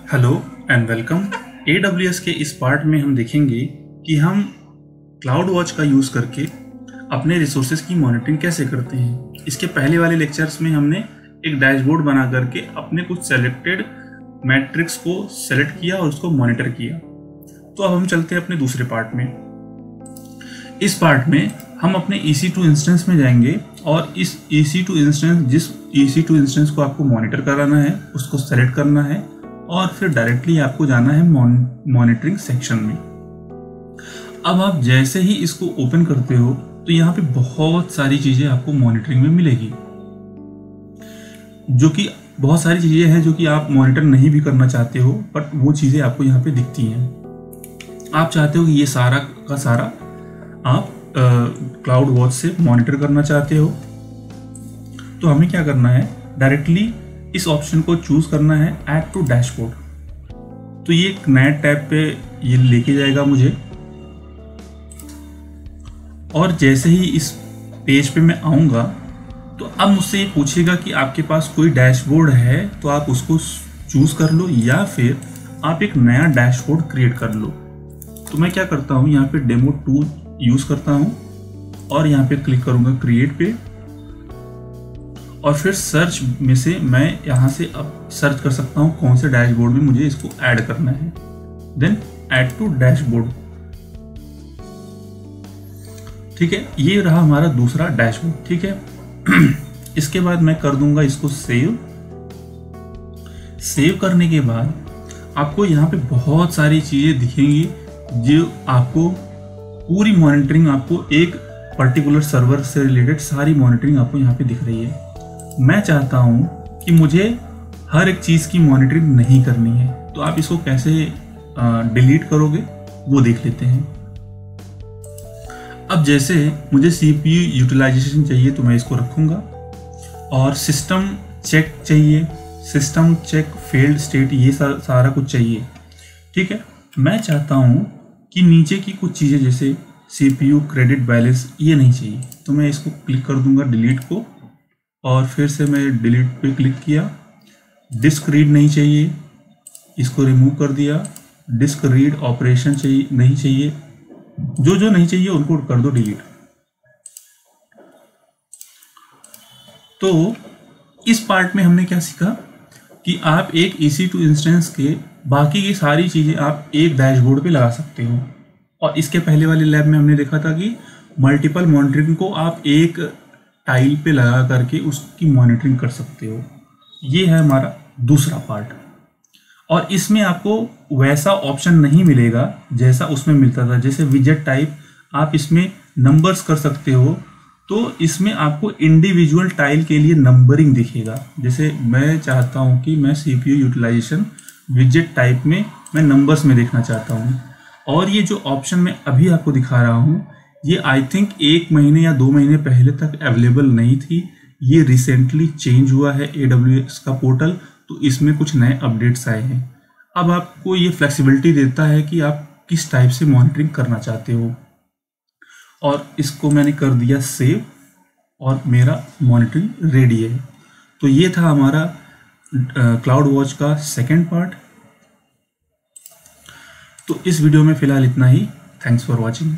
Hello and welcome. AWS के इस part में हम देखेंगे कि हम क्लाउड वॉच का यूज़ करके अपने रिसोर्सेज की मॉनिटरिंग कैसे करते हैं। इसके पहले वाले लेक्चर्स में हमने एक डैशबोर्ड बना करके अपने कुछ सेलेक्टेड मैट्रिक्स को सेलेक्ट किया और उसको मॉनिटर किया। तो अब हम चलते हैं अपने दूसरे पार्ट में। इस पार्ट में हम अपने EC2 इंस्टेंस में जाएंगे और इस EC2 इंस्टेंस जिस EC2 इंस्टेंस को आपको मॉनिटर कराना है उसको सेलेक्ट करना है और फिर डायरेक्टली आपको जाना है मॉनिटरिंग सेक्शन में। अब आप जैसे ही इसको ओपन करते हो तो यहाँ पे बहुत सारी चीज़ें आपको मॉनिटरिंग में मिलेगी, जो कि बहुत सारी चीज़ें हैं जो कि आप मॉनिटर नहीं भी करना चाहते हो, बट वो चीज़ें आपको यहाँ पे दिखती हैं। आप चाहते हो कि ये सारा का सारा आप क्लाउड वॉच से मॉनिटर करना चाहते हो, तो हमें क्या करना है, डायरेक्टली इस ऑप्शन को चूज करना है ऐड टू डैशबोर्ड। तो ये एक नया टैब पे ये लेके जाएगा मुझे, और जैसे ही इस पेज पे मैं आऊँगा तो अब मुझसे ये पूछेगा कि आपके पास कोई डैशबोर्ड है तो आप उसको चूज कर लो या फिर आप एक नया डैशबोर्ड क्रिएट कर लो। तो मैं क्या करता हूँ, यहाँ पे डेमो 2 यूज करता हूँ और यहाँ पे क्लिक करूँगा क्रिएट पे, और फिर सर्च में से मैं यहाँ से अब सर्च कर सकता हूँ कौन से डैशबोर्ड में मुझे इसको ऐड करना है। Then add to dashboard. ठीक है, ये रहा हमारा दूसरा डैशबोर्ड। ठीक है, इसके बाद मैं कर दूंगा इसको सेव। सेव करने के बाद आपको यहाँ पे बहुत सारी चीजें दिखेंगी जो आपको पूरी मॉनिटरिंग, आपको एक पर्टिकुलर सर्वर से रिलेटेड सारी मॉनिटरिंग आपको यहाँ पे दिख रही है। मैं चाहता हूँ कि मुझे हर एक चीज़ की मॉनिटरिंग नहीं करनी है, तो आप इसको कैसे डिलीट करोगे वो देख लेते हैं। अब जैसे मुझे CPU यूटिलाइजेशन चाहिए तो मैं इसको रखूँगा, और सिस्टम चेक चाहिए, सिस्टम चेक फेल्ड स्टेट, ये सारा कुछ चाहिए। ठीक है, मैं चाहता हूँ कि नीचे की कुछ चीज़ें जैसे CPU क्रेडिट बैलेंस ये नहीं चाहिए, तो मैं इसको क्लिक कर दूंगा डिलीट को, और फिर से मैं डिलीट पे क्लिक किया। डिस्क रीड नहीं चाहिए, इसको रिमूव कर दिया। डिस्क रीड ऑपरेशन चाहिए नहीं चाहिए, जो नहीं चाहिए उनको कर दो डिलीट। तो इस पार्ट में हमने क्या सीखा कि आप एक EC2 इंस्टेंस के बाकी की सारी चीज़ें आप एक डैशबोर्ड पे लगा सकते हो, और इसके पहले वाले लैब में हमने देखा था कि मल्टीपल मॉनिटरिंग को आप एक टाइल पे लगा करके उसकी मॉनिटरिंग कर सकते हो। ये है हमारा दूसरा पार्ट, और इसमें आपको वैसा ऑप्शन नहीं मिलेगा जैसा उसमें मिलता था। जैसे विजेट टाइप आप इसमें नंबर्स कर सकते हो, तो इसमें आपको इंडिविजुअल टाइल के लिए नंबरिंग दिखेगा। जैसे मैं चाहता हूँ कि मैं CPU यूटिलाइजेशन विजेट टाइप में मैं नंबर्स में देखना चाहता हूँ, और ये जो ऑप्शन मैं अभी आपको दिखा रहा हूँ ये आई थिंक 1 महीने या 2 महीने पहले तक अवेलेबल नहीं थी। ये रिसेंटली चेंज हुआ है AWS का पोर्टल, तो इसमें कुछ नए अपडेट्स आए हैं। अब आपको ये फ्लेक्सिबिलिटी देता है कि आप किस टाइप से मॉनिटरिंग करना चाहते हो, और इसको मैंने कर दिया सेव, और मेरा मॉनिटरिंग रेडी है। तो ये था हमारा क्लाउड वॉच का सेकेंड पार्ट। तो इस वीडियो में फ़िलहाल इतना ही। Thanks for watching.